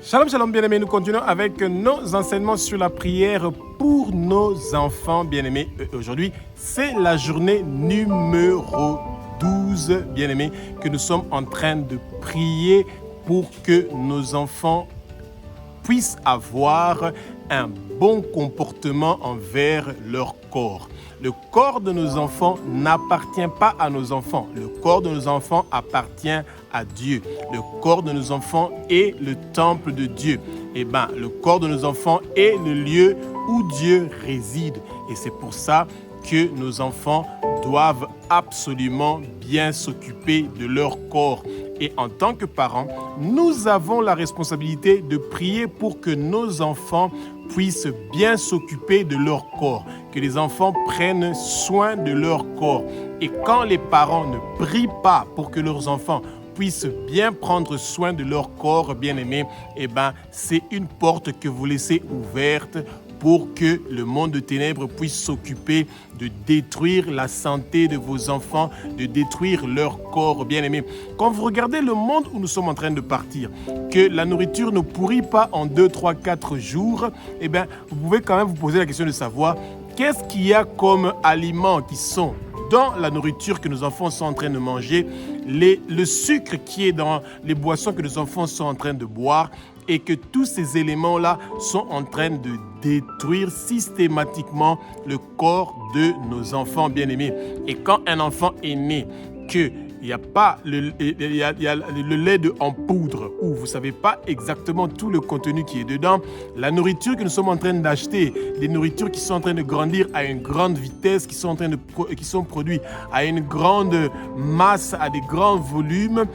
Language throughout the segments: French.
Shalom, shalom, bien-aimés. Nous continuons avec nos enseignements sur la prière pour nos enfants, bien-aimés. Aujourd'hui, c'est la journée numéro 12, bien-aimés, que nous sommes en train de prier pour que nos enfants puissent avoir un bon comportement envers leur corps. Le corps de nos enfants n'appartient pas à nos enfants. Le corps de nos enfants appartient à Dieu. Le corps de nos enfants est le temple de Dieu. Le corps de nos enfants est le lieu où Dieu réside. Et c'est pour ça que nos enfants doivent absolument bien s'occuper de leur corps. Et en tant que parents, nous avons la responsabilité de prier pour que nos enfants puissent bien s'occuper de leur corps, que les enfants prennent soin de leur corps. Et quand les parents ne prient pas pour que leurs enfants puissent bien prendre soin de leur corps, bien-aimés, c'est une porte que vous laissez ouverte pour que le monde de ténèbres puisse s'occuper de détruire la santé de vos enfants, de détruire leur corps, bien-aimés. Quand vous regardez le monde où nous sommes en train de partir, que la nourriture ne pourrit pas en 2, 3, 4 jours, vous pouvez quand même vous poser la question de savoir qu'est-ce qu'il y a comme aliments qui sont dans la nourriture que nos enfants sont en train de manger, le sucre qui est dans les boissons que nos enfants sont en train de boire, et que tous ces éléments-là sont en train de détruire systématiquement le corps de nos enfants bien-aimés. Et quand un enfant est né, il y a pas le lait en poudre où vous ne savez pas exactement tout le contenu qui est dedans, la nourriture que nous sommes en train d'acheter, les nourritures qui sont en train de grandir à une grande vitesse, qui sont produites à une grande masse, à des grands volumes,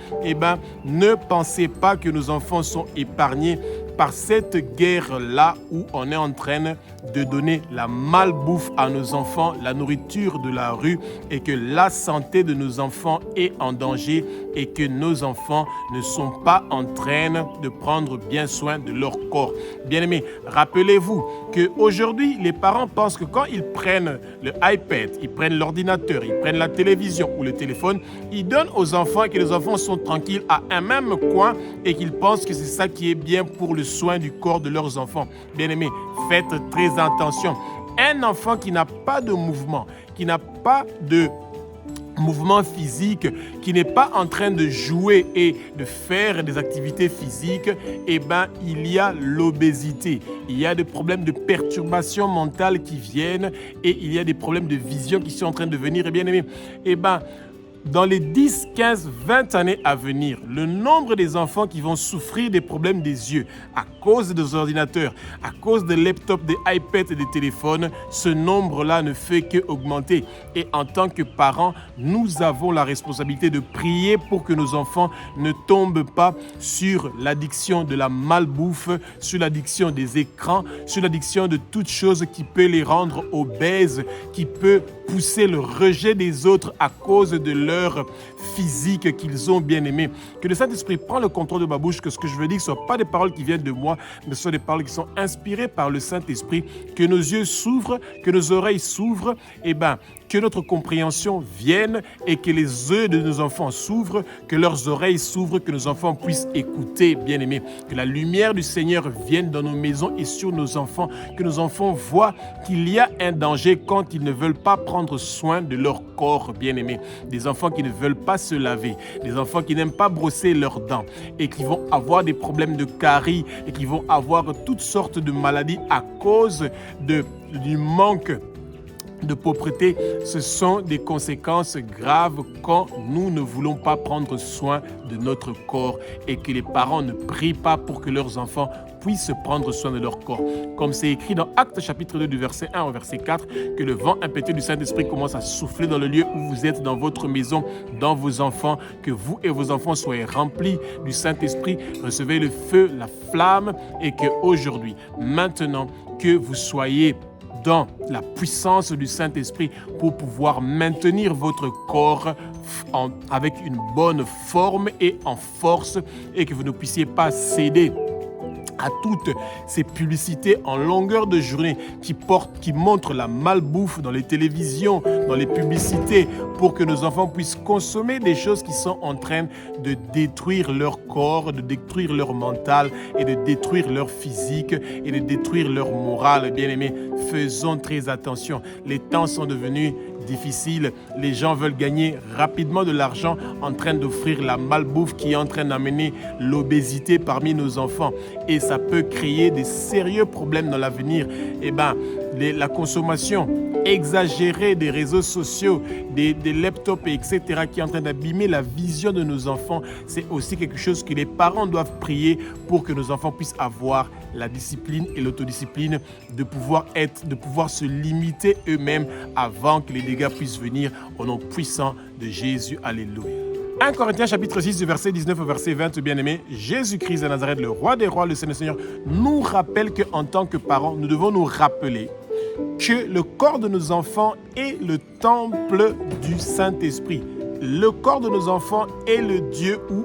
ne pensez pas que nos enfants sont épargnés par cette guerre-là où on est en train de donner la malbouffe à nos enfants, la nourriture de la rue, et que la santé de nos enfants est en danger et que nos enfants ne sont pas en train de prendre bien soin de leur corps. Bien-aimés, rappelez-vous qu'aujourd'hui, les parents pensent que quand ils prennent le iPad, ils prennent l'ordinateur, ils prennent la télévision ou le téléphone, ils donnent aux enfants et que les enfants sont tranquilles à un même coin et qu'ils pensent que c'est ça qui est bien pour le soin du corps de leurs enfants. Bien-aimés, faites très attention. Un enfant qui n'a pas de mouvement, qui n'a pas de mouvement physique, qui n'est pas en train de jouer et de faire des activités physiques, il y a l'obésité. Il y a des problèmes de perturbation mentale qui viennent et il y a des problèmes de vision qui sont en train de venir. Et bien aimé, dans les 10, 15, 20 années à venir, le nombre des enfants qui vont souffrir des problèmes des yeux à cause des ordinateurs, à cause des laptops, des iPads et des téléphones, ce nombre-là ne fait qu'augmenter. Et en tant que parents, nous avons la responsabilité de prier pour que nos enfants ne tombent pas sur l'addiction de la malbouffe, sur l'addiction des écrans, sur l'addiction de toute chose qui peut les rendre obèses, qui peut pousser le rejet des autres à cause de leur physique qu'ils ont bien aimé. Que le Saint-Esprit prend le contrôle de ma bouche, que ce que je veux dire ne sont pas des paroles qui viennent de moi, mais ce sont des paroles qui sont inspirées par le Saint-Esprit. Que nos yeux s'ouvrent, que nos oreilles s'ouvrent, que notre compréhension vienne et que les yeux de nos enfants s'ouvrent, que leurs oreilles s'ouvrent, que nos enfants puissent écouter, bien aimés. Que la lumière du Seigneur vienne dans nos maisons et sur nos enfants, que nos enfants voient qu'il y a un danger quand ils ne veulent pas prendre soin de leur corps, bien aimés. Des enfants qui ne veulent pas se laver, des enfants qui n'aiment pas brosser leurs dents et qui vont avoir des problèmes de caries et qui vont avoir toutes sortes de maladies à cause du manque de propreté. Ce sont des conséquences graves quand nous ne voulons pas prendre soin de notre corps et que les parents ne prient pas pour que leurs enfants puissent prendre soin de leur corps. Comme c'est écrit dans Actes chapitre 2 du verset 1 au verset 4, que le vent impétueux du Saint-Esprit commence à souffler dans le lieu où vous êtes, dans votre maison, dans vos enfants, que vous et vos enfants soyez remplis du Saint-Esprit, recevez le feu, la flamme et que aujourd'hui, maintenant, que vous soyez dans la puissance du Saint-Esprit pour pouvoir maintenir votre corps avec une bonne forme et en force et que vous ne puissiez pas céder à toutes ces publicités en longueur de journée qui montrent la malbouffe dans les télévisions, dans les publicités, pour que nos enfants puissent consommer des choses qui sont en train de détruire leur corps, de détruire leur mental et de détruire leur physique et de détruire leur morale. Bien-aimés, faisons très attention. Les temps sont devenus difficiles. Les gens veulent gagner rapidement de l'argent en train d'offrir la malbouffe qui est en train d'amener l'obésité parmi nos enfants. Et ça peut créer des sérieux problèmes dans l'avenir. La consommation exagérée des réseaux sociaux, des laptops, etc., qui est en train d'abîmer la vision de nos enfants, c'est aussi quelque chose que les parents doivent prier pour que nos enfants puissent avoir la discipline et l'autodiscipline de pouvoir se limiter eux-mêmes avant que les dégâts puissent venir au nom puissant de Jésus. Alléluia. 1 Corinthiens chapitre 6 du verset 19 au verset 20, bien-aimés, Jésus-Christ de Nazareth, le roi des rois, le Seigneur, nous rappelle qu'en tant que parents, nous devons nous rappeler que le corps de nos enfants est le temple du Saint-Esprit. Le corps de nos enfants est le lieu où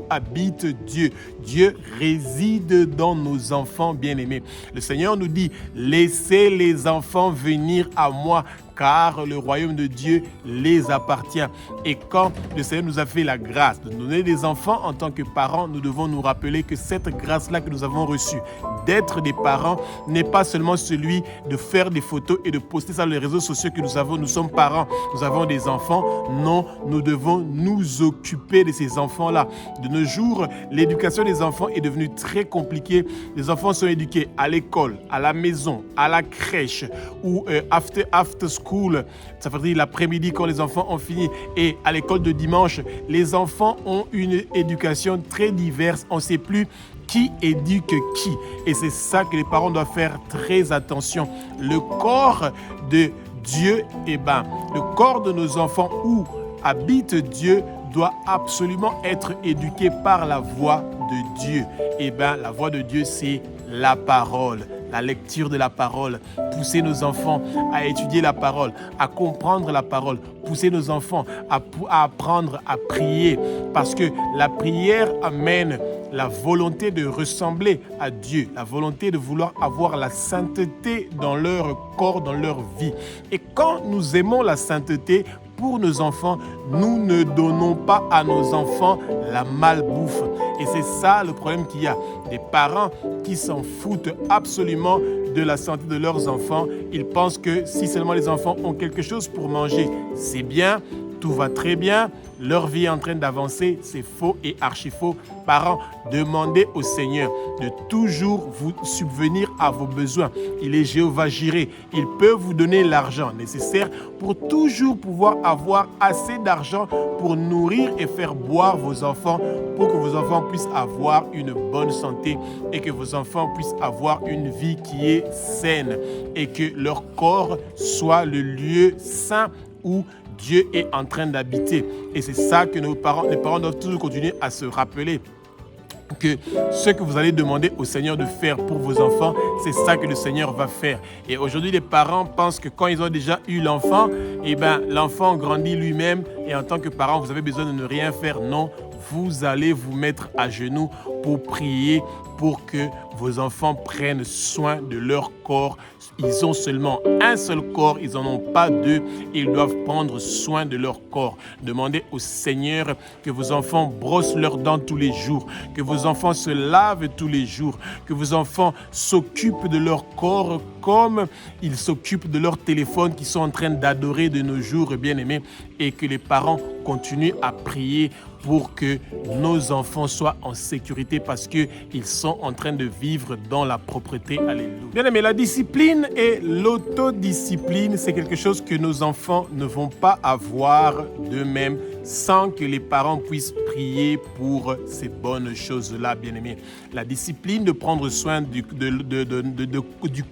habite Dieu. Dieu réside dans nos enfants bien-aimés. Le Seigneur nous dit, laissez les enfants venir à moi, car le royaume de Dieu les appartient. Et quand le Seigneur nous a fait la grâce de nous donner des enfants en tant que parents, nous devons nous rappeler que cette grâce-là que nous avons reçue d'être des parents n'est pas seulement celui de faire des photos et de poster ça sur les réseaux sociaux que nous sommes parents, nous avons des enfants. Non, nous devons nous occuper de ces enfants-là. De nos jours, l'éducation des enfants est devenue très compliquée. Les enfants sont éduqués à l'école, à la maison, à la crèche ou after school, ça veut dire l'après-midi quand les enfants ont fini, et à l'école de dimanche. Les enfants ont une éducation très diverse. On ne sait plus qui éduque qui. Et c'est ça que les parents doivent faire très attention. Le corps de Dieu, le corps de nos enfants où habite Dieu doit absolument être éduqué par la voix de Dieu. La voix de Dieu, c'est la parole, la lecture de la parole. Pousser nos enfants à étudier la parole, à comprendre la parole. Pousser nos enfants à apprendre à prier, parce que la prière amène la volonté de ressembler à Dieu, la volonté de vouloir avoir la sainteté dans leur corps, dans leur vie. Et quand nous aimons la sainteté pour nos enfants, nous ne donnons pas à nos enfants la malbouffe. Et c'est ça le problème qu'il y a. Des parents qui s'en foutent absolument de la santé de leurs enfants. Ils pensent que si seulement les enfants ont quelque chose pour manger, c'est bien, tout va très bien, leur vie est en train d'avancer. C'est faux et archi faux. Parents, demandez au Seigneur de toujours vous subvenir à vos besoins. Il est Jéhovah Jireh. Il peut vous donner l'argent nécessaire pour toujours pouvoir avoir assez d'argent pour nourrir et faire boire vos enfants, pour que vos enfants puissent avoir une bonne santé et que vos enfants puissent avoir une vie qui est saine et que leur corps soit le lieu saint où Dieu est en train d'habiter. Et c'est ça que les parents doivent toujours continuer à se rappeler. Que ce que vous allez demander au Seigneur de faire pour vos enfants, c'est ça que le Seigneur va faire. Et aujourd'hui, les parents pensent que quand ils ont déjà eu l'enfant, l'enfant grandit lui-même et en tant que parent, vous avez besoin de ne rien faire. Non, vous allez vous mettre à genoux pour prier pour que vos enfants prennent soin de leur corps. Ils ont seulement un seul corps, ils n'en ont pas deux. Ils doivent prendre soin de leur corps. Demandez au Seigneur que vos enfants brossent leurs dents tous les jours, que vos enfants se lavent tous les jours, que vos enfants s'occupent de leur corps comme ils s'occupent de leur téléphone qu'ils sont en train d'adorer de nos jours, bien-aimés, et que les parents continuent à prier pour que nos enfants soient en sécurité parce qu'ils sont en train de vivre dans la propreté. Alléluia. Bien aimé, la discipline et l'autodiscipline, c'est quelque chose que nos enfants ne vont pas avoir d'eux-mêmes sans que les parents puissent prier pour ces bonnes choses-là, bien aimé. La discipline de prendre soin du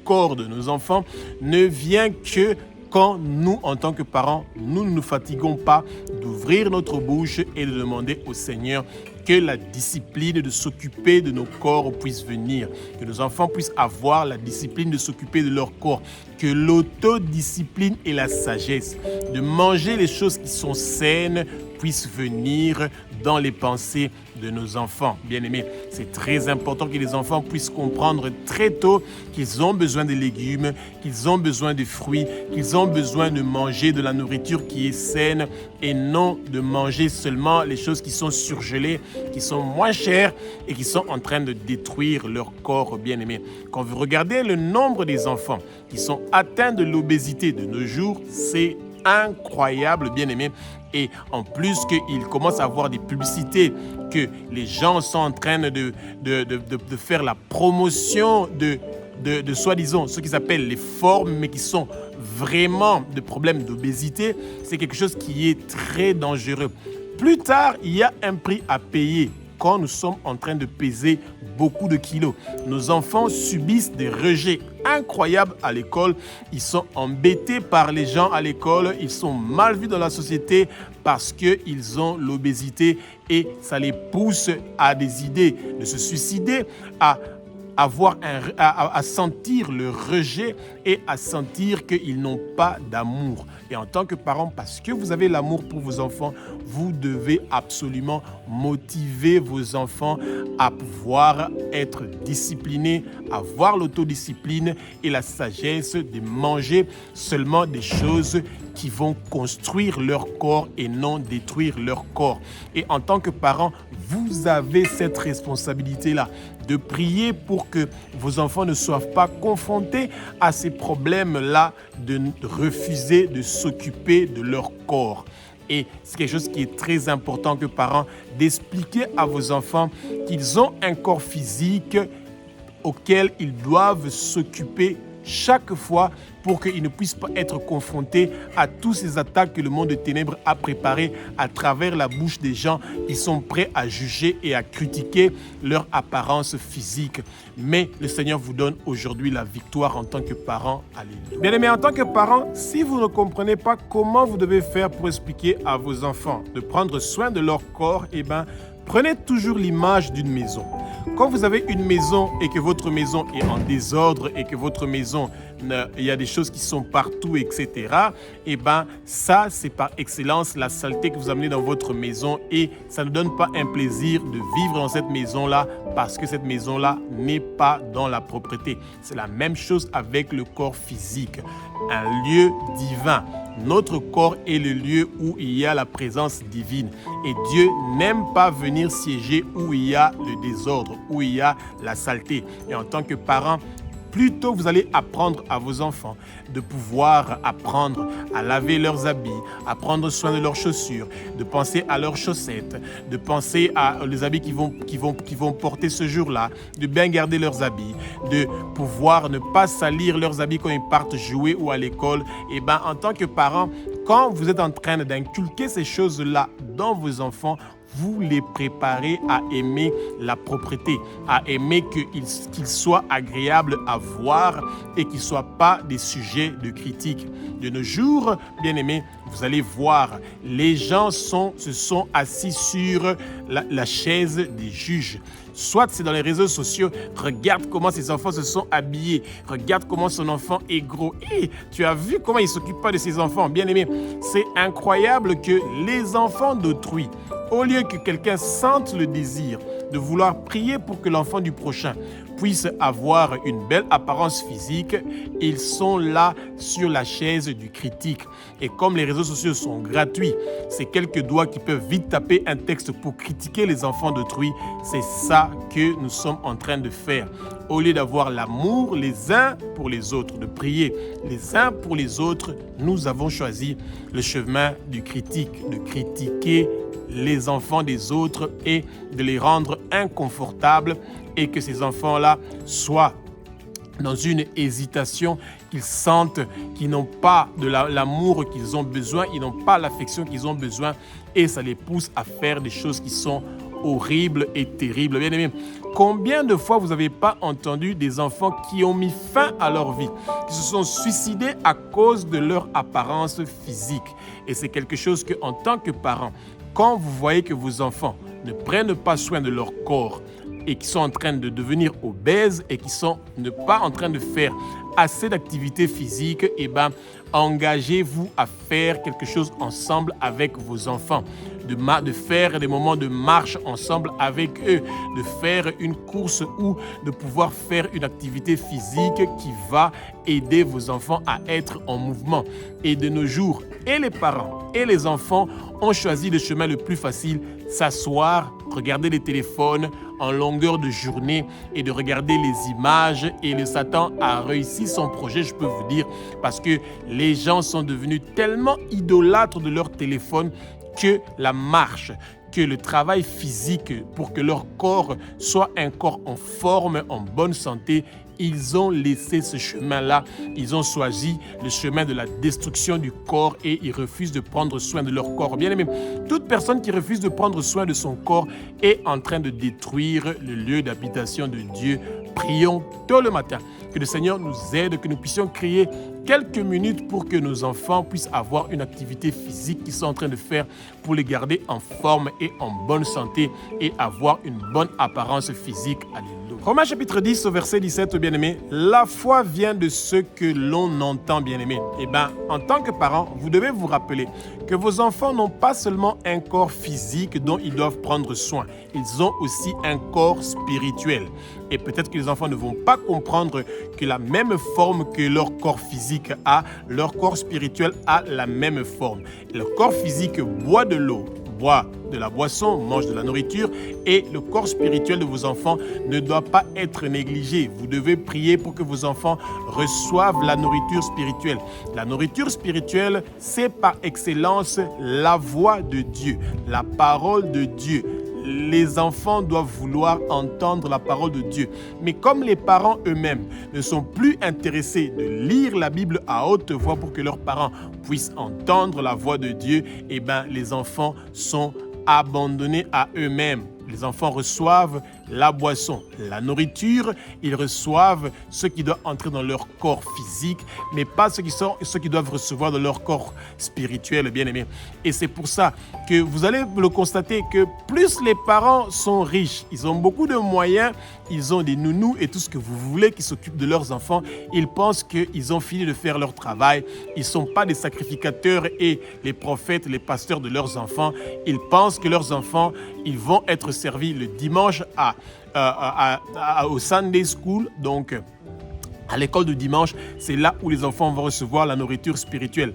corps de nos enfants ne vient que quand nous, en tant que parents, nous ne nous fatiguons pas d'ouvrir notre bouche et de demander au Seigneur que la discipline de s'occuper de nos corps puisse venir, que nos enfants puissent avoir la discipline de s'occuper de leur corps, que l'autodiscipline et la sagesse de manger les choses qui sont saines puissent venir dans les pensées de nos enfants. Bien-aimés, c'est très important que les enfants puissent comprendre très tôt qu'ils ont besoin de légumes, qu'ils ont besoin de fruits, qu'ils ont besoin de manger de la nourriture qui est saine et non de manger seulement les choses qui sont surgelées, qui sont moins chères et qui sont en train de détruire leur corps. Bien-aimés, quand vous regardez le nombre des enfants qui sont atteints de l'obésité de nos jours, c'est incroyable, bien-aimés. Et en plus qu'ils commencent à avoir des publicités, que les gens sont en train de faire la promotion de soi-disant ce qu'ils appellent les formes, mais qui sont vraiment des problèmes d'obésité, c'est quelque chose qui est très dangereux. Plus tard, il y a un prix à payer quand nous sommes en train de peser beaucoup de kilos. Nos enfants subissent des rejets incroyables à l'école. Ils sont embêtés par les gens à l'école. Ils sont mal vus dans la société parce qu'ils ont l'obésité et ça les pousse à des idées de se suicider, à sentir le rejet et à sentir qu'ils n'ont pas d'amour. Et en tant que parent, parce que vous avez l'amour pour vos enfants, vous devez absolument motiver vos enfants à pouvoir être disciplinés, avoir l'autodiscipline et la sagesse de manger seulement des choses qui vont construire leur corps et non détruire leur corps. Et en tant que parent, vous avez cette responsabilité-là de prier pour que vos enfants ne soient pas confrontés à ces problèmes-là de refuser de s'occuper de leur corps. Et c'est quelque chose qui est très important que parents, d'expliquer à vos enfants qu'ils ont un corps physique auquel ils doivent s'occuper chaque fois pour qu'ils ne puissent pas être confrontés à tous ces attaques que le monde des ténèbres a préparées à travers la bouche des gens qui sont prêts à juger et à critiquer leur apparence physique. Mais le Seigneur vous donne aujourd'hui la victoire en tant que parent. Alléluia. Bien-aimés, en tant que parent, si vous ne comprenez pas comment vous devez faire pour expliquer à vos enfants de prendre soin de leur corps, prenez toujours l'image d'une maison. Quand vous avez une maison et que votre maison est en désordre et que votre maison, il y a des choses qui sont partout, etc., ça, c'est par excellence la saleté que vous amenez dans votre maison et ça ne donne pas un plaisir de vivre dans cette maison-là parce que cette maison-là n'est pas dans la propreté. C'est la même chose avec le corps physique, un lieu divin. Notre corps est le lieu où il y a la présence divine. Et Dieu n'aime pas venir siéger où il y a le désordre, où il y a la saleté. Et en tant que parent, plutôt vous allez apprendre à vos enfants de pouvoir apprendre à laver leurs habits, à prendre soin de leurs chaussures, de penser à leurs chaussettes, de penser à les habits qu'ils vont porter ce jour-là, de bien garder leurs habits, de pouvoir ne pas salir leurs habits quand ils partent jouer ou à l'école. En tant que parent, quand vous êtes en train d'inculquer ces choses-là dans vos enfants, vous les préparez à aimer la propreté, à aimer qu'ils soient agréables à voir et qu'ils ne soient pas des sujets de critique. De nos jours, bien-aimés, vous allez voir, les gens se sont assis sur la chaise des juges. Soit c'est dans les réseaux sociaux, regarde comment ces enfants se sont habillés, regarde comment son enfant est gros. Et tu as vu comment il ne s'occupe pas de ses enfants. Bien aimé, c'est incroyable que les enfants d'autrui, au lieu que quelqu'un sente le désir de vouloir prier pour que l'enfant du prochain puisse avoir une belle apparence physique, ils sont là sur la chaise du critique. Et comme les réseaux sociaux sont gratuits, c'est quelques doigts qui peuvent vite taper un texte pour critiquer les enfants d'autrui. C'est ça que nous sommes en train de faire. Au lieu d'avoir l'amour les uns pour les autres, de prier les uns pour les autres, nous avons choisi le chemin du critique, de critiquer les enfants des autres et de les rendre inconfortables et que ces enfants-là soient dans une hésitation, qu'ils sentent qu'ils n'ont pas de l'amour qu'ils ont besoin, ils n'ont pas l'affection qu'ils ont besoin et ça les pousse à faire des choses qui sont horribles et terribles. Bien aimé, combien de fois vous n'avez pas entendu des enfants qui ont mis fin à leur vie, qui se sont suicidés à cause de leur apparence physique? Et c'est quelque chose que, en tant que parent, quand vous voyez que vos enfants ne prennent pas soin de leur corps et qui sont en train de devenir obèses et qui sont pas en train de faire assez d'activité physique, engagez-vous à faire quelque chose ensemble avec vos enfants, de faire des moments de marche ensemble avec eux, de faire une course ou de pouvoir faire une activité physique qui va aider vos enfants à être en mouvement. Et de nos jours, et les parents et les enfants ont choisi le chemin le plus facile, s'asseoir, regarder les téléphones en longueur de journée et de regarder les images. Et le Satan a réussi son projet, je peux vous dire, parce que les gens sont devenus tellement idolâtres de leur téléphone que la marche, que le travail physique pour que leur corps soit un corps en forme, en bonne santé, ils ont laissé ce chemin-là. Ils ont choisi le chemin de la destruction du corps et ils refusent de prendre soin de leur corps. Bien aimé, toute personne qui refuse de prendre soin de son corps est en train de détruire le lieu d'habitation de Dieu. Prions tôt le matin que le Seigneur nous aide, que nous puissions créer quelques minutes pour que nos enfants puissent avoir une activité physique qu'ils sont en train de faire pour les garder en forme et en bonne santé et avoir une bonne apparence physique. Alléluia. Romains chapitre 10 au verset 17, bien-aimés, la foi vient de ce que l'on entend, bien-aimés. En tant que parents, vous devez vous rappeler que vos enfants n'ont pas seulement un corps physique dont ils doivent prendre soin, ils ont aussi un corps spirituel. Et peut-être que les enfants ne vont pas comprendre que la même forme que leur corps physique a, leur corps spirituel a la même forme. Le corps physique boit de l'eau, boit de la boisson, mange de la nourriture et le corps spirituel de vos enfants ne doit pas être négligé. Vous devez prier pour que vos enfants reçoivent la nourriture spirituelle. La nourriture spirituelle, c'est par excellence la voix de Dieu, la parole de Dieu. Les enfants doivent vouloir entendre la parole de Dieu. Mais comme les parents eux-mêmes ne sont plus intéressés de lire la Bible à haute voix pour que leurs parents puissent entendre la voix de Dieu, les enfants sont abandonnés à eux-mêmes. Les enfants reçoivent la boisson, la nourriture, ils reçoivent ce qui doit entrer dans leur corps physique, mais pas ce qu'ils doivent recevoir dans leur corps spirituel, bien aimé. Et c'est pour ça que vous allez le constater que plus les parents sont riches, ils ont beaucoup de moyens, ils ont des nounous et tout ce que vous voulez qui s'occupent de leurs enfants, ils pensent qu'ils ont fini de faire leur travail, ils ne sont pas des sacrificateurs et les prophètes, les pasteurs de leurs enfants, ils pensent que leurs enfants, ils vont être servis le dimanche au Sunday School, donc à l'école de dimanche, c'est là où les enfants vont recevoir la nourriture spirituelle.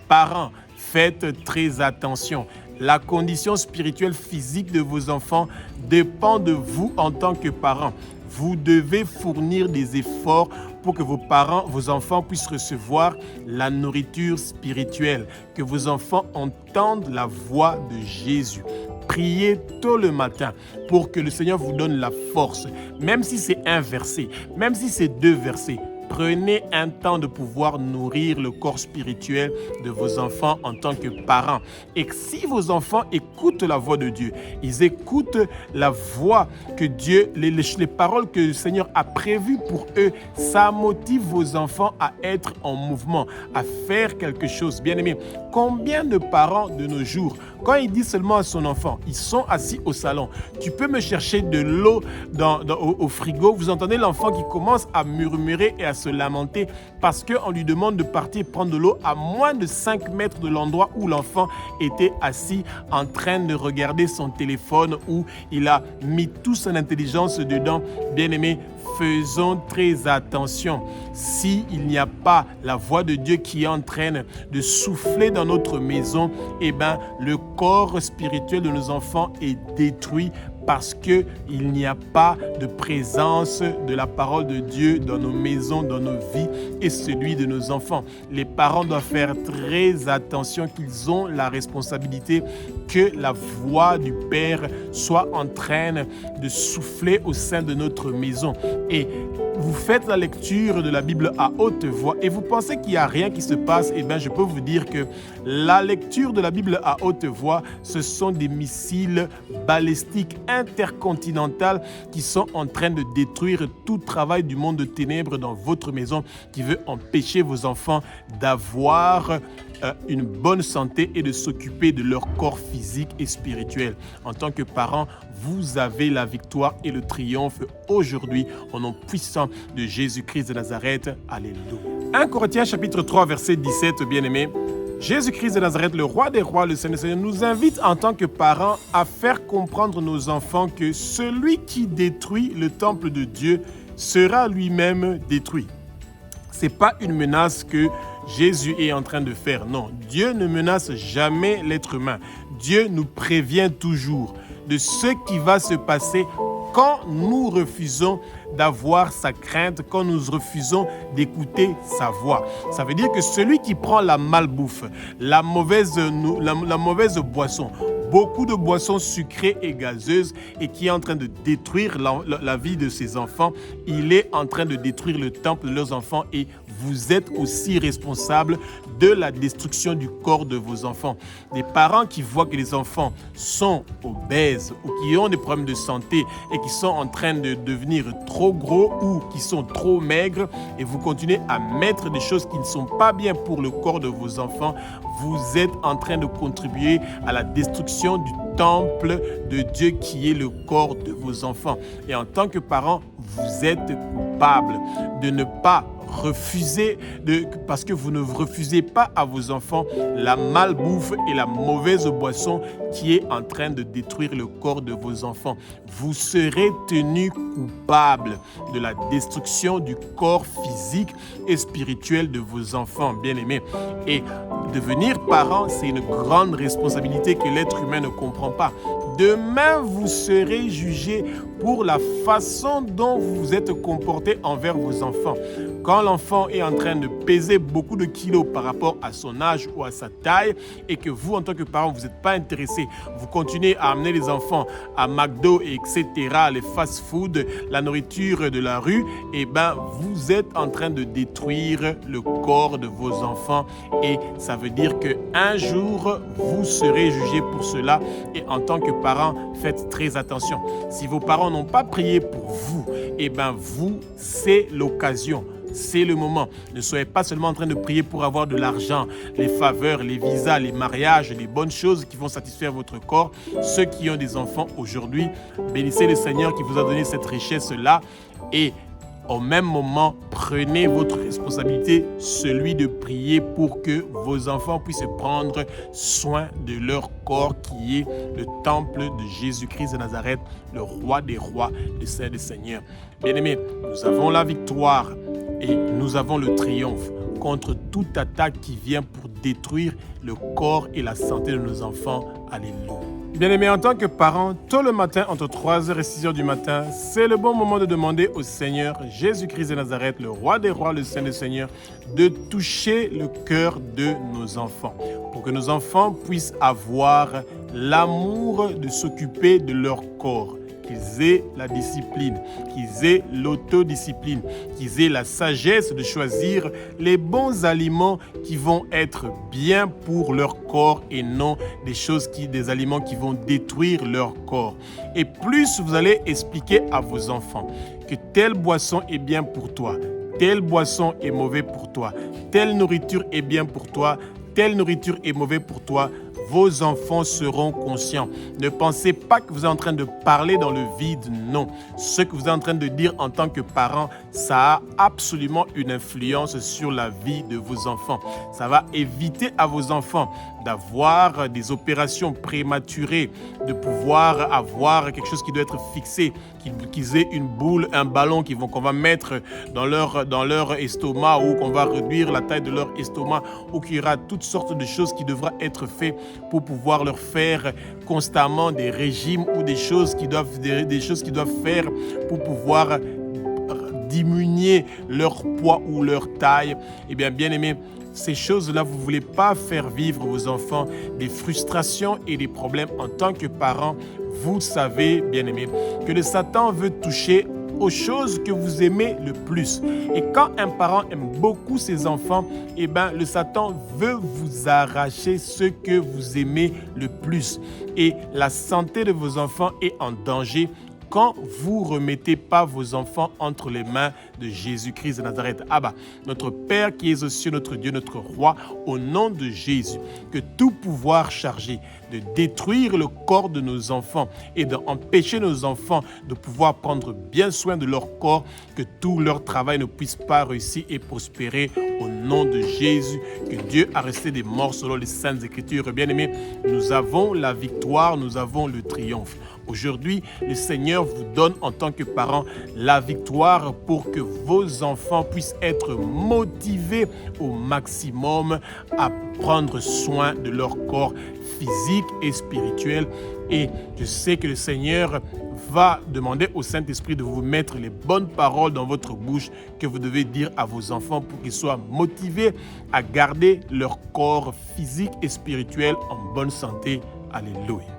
Parents, faites très attention. La condition spirituelle physique de vos enfants dépend de vous en tant que parents. Vous devez fournir des efforts pour que vos enfants puissent recevoir la nourriture spirituelle, que vos enfants entendent la voix de Jésus. Priez tôt le matin pour que le Seigneur vous donne la force, même si c'est un verset, même si c'est 2 versets. Prenez un temps de pouvoir nourrir le corps spirituel de vos enfants en tant que parents. Et si vos enfants écoutent la voix de Dieu, ils écoutent la voix que Dieu, les paroles que le Seigneur a prévues pour eux, ça motive vos enfants à être en mouvement, à faire quelque chose. Bien-aimés, combien de parents de nos jours, quand il dit seulement à son enfant, ils sont assis au salon, tu peux me chercher de l'eau au frigo, vous entendez l'enfant qui commence à murmurer et à se lamenter parce qu'on lui demande de partir prendre de l'eau à moins de 5 mètres de l'endroit où l'enfant était assis en train de regarder son téléphone où il a mis toute son intelligence dedans. Bien-aimés, faisons très attention. S'il n'y a pas la voix de Dieu qui est en train de souffler dans notre maison, le corps spirituel de nos enfants est détruit parce qu'il n'y a pas de présence de la parole de Dieu dans nos maisons, dans nos vies et celui de nos enfants. Les parents doivent faire très attention qu'ils ont la responsabilité que la voix du Père soit en train de souffler au sein de notre maison. Et vous faites la lecture de la Bible à haute voix et vous pensez qu'il n'y a rien qui se passe, je peux vous dire que la lecture de la Bible à haute voix, ce sont des missiles balistiques intercontinentaux qui sont en train de détruire tout travail du monde de ténèbres dans votre maison qui veut empêcher vos enfants d'avoir une bonne santé et de s'occuper de leur corps physique et spirituel. En tant que parents, vous avez la victoire et le triomphe aujourd'hui au nom puissant de Jésus-Christ de Nazareth. Alléluia. 1 Corinthiens chapitre 3 verset 17, bien-aimés. Jésus-Christ de Nazareth, le roi des rois, le Seigneur, nous invite en tant que parents à faire comprendre nos enfants que celui qui détruit le temple de Dieu sera lui-même détruit. Ce n'est pas une menace que Jésus est en train de faire. Non, Dieu ne menace jamais l'être humain. Dieu nous prévient toujours de ce qui va se passer quand nous refusons d'avoir sa crainte, quand nous refusons d'écouter sa voix. Ça veut dire que celui qui prend la malbouffe, la mauvaise boisson, beaucoup de boissons sucrées et gazeuses et qui est en train de détruire la vie de ses enfants, il est en train de détruire le temple de leurs enfants et vous êtes aussi responsable de la destruction du corps de vos enfants. Des parents qui voient que les enfants sont obèses ou qui ont des problèmes de santé et qui sont en train de devenir trop gros ou qui sont trop maigres et vous continuez à mettre des choses qui ne sont pas bien pour le corps de vos enfants, vous êtes en train de contribuer à la destruction du temple de Dieu qui est le corps de vos enfants. Et en tant que parents, vous êtes coupable de ne pas refuser, parce que vous ne refusez pas à vos enfants la malbouffe et la mauvaise boisson qui est en train de détruire le corps de vos enfants. Vous serez tenus coupables de la destruction du corps physique et spirituel de vos enfants bien-aimés. Et devenir parent, c'est une grande responsabilité que l'être humain ne comprend pas. Demain, vous serez jugé pour la façon dont vous vous êtes comporté envers vos enfants. Quand l'enfant est en train de peser beaucoup de kilos par rapport à son âge ou à sa taille et que vous, en tant que parent, vous n'êtes pas intéressé, vous continuez à amener les enfants à McDo, etc., les fast-food, la nourriture de la rue, vous êtes en train de détruire le corps de vos enfants et ça veut dire qu'un jour, vous serez jugé pour cela et en tant que parent, faites très attention. Si vos parents n'ont pas prié pour vous, vous, c'est l'occasion. C'est le moment. Ne soyez pas seulement en train de prier pour avoir de l'argent, les faveurs, les visas, les mariages, les bonnes choses qui vont satisfaire votre corps. Ceux qui ont des enfants aujourd'hui, bénissez le Seigneur qui vous a donné cette richesse-là et au même moment, prenez votre responsabilité, celui de prier pour que vos enfants puissent prendre soin de leur corps qui est le temple de Jésus-Christ de Nazareth, le roi des rois, le Seigneur des seigneurs. Bien-aimés, nous avons la victoire et nous avons le triomphe contre toute attaque qui vient pour détruire le corps et la santé de nos enfants. Alléluia. Bien-aimés, en tant que parents, tôt le matin, entre 3h et 6h du matin, c'est le bon moment de demander au Seigneur Jésus-Christ de Nazareth, le roi des rois, le Saint des seigneurs, de toucher le cœur de nos enfants, pour que nos enfants puissent avoir l'amour de s'occuper de leur corps, qu'ils aient la discipline, qu'ils aient l'autodiscipline, qu'ils aient la sagesse de choisir les bons aliments qui vont être bien pour leur corps et non des aliments qui vont détruire leur corps. Et plus vous allez expliquer à vos enfants que telle boisson est bien pour toi, telle boisson est mauvaise pour toi, telle nourriture est bien pour toi, telle nourriture est mauvaise pour toi, vos enfants seront conscients. Ne pensez pas que vous êtes en train de parler dans le vide, non. Ce que vous êtes en train de dire en tant que parent, ça a absolument une influence sur la vie de vos enfants. Ça va éviter à vos enfants d'avoir des opérations prématurées, de pouvoir avoir quelque chose qui doit être fixé, qu'ils aient une boule, un ballon qu'on va mettre dans leur estomac ou qu'on va réduire la taille de leur estomac ou qu'il y aura toutes sortes de choses qui devront être faites pour pouvoir leur faire constamment des régimes ou des choses qu'ils doivent faire pour pouvoir diminuer leur poids ou leur taille. Eh bien, bien-aimés, ces choses-là, vous ne voulez pas faire vivre vos enfants des frustrations et des problèmes en tant que parents. Vous savez, bien-aimés, que le Satan veut toucher aux choses que vous aimez le plus. Et quand un parent aime beaucoup ses enfants, le Satan veut vous arracher ce que vous aimez le plus. Et la santé de vos enfants est en danger quand vous remettez pas vos enfants entre les mains de Jésus-Christ de Nazareth. Abba, notre Père qui es aux cieux, notre Dieu, notre Roi, au nom de Jésus, que tout pouvoir chargé de détruire le corps de nos enfants et d'empêcher nos enfants de pouvoir prendre bien soin de leur corps, que tout leur travail ne puisse pas réussir et prospérer au nom de Jésus, que Dieu a resté des morts selon les Saintes Écritures. Bien-aimés, nous avons la victoire, nous avons le triomphe. Aujourd'hui, le Seigneur vous donne en tant que parents la victoire pour que vos enfants puissent être motivés au maximum à prendre soin de leur corps physique et spirituel. Et je sais que le Seigneur va demander au Saint-Esprit de vous mettre les bonnes paroles dans votre bouche que vous devez dire à vos enfants pour qu'ils soient motivés à garder leur corps physique et spirituel en bonne santé. Alléluia.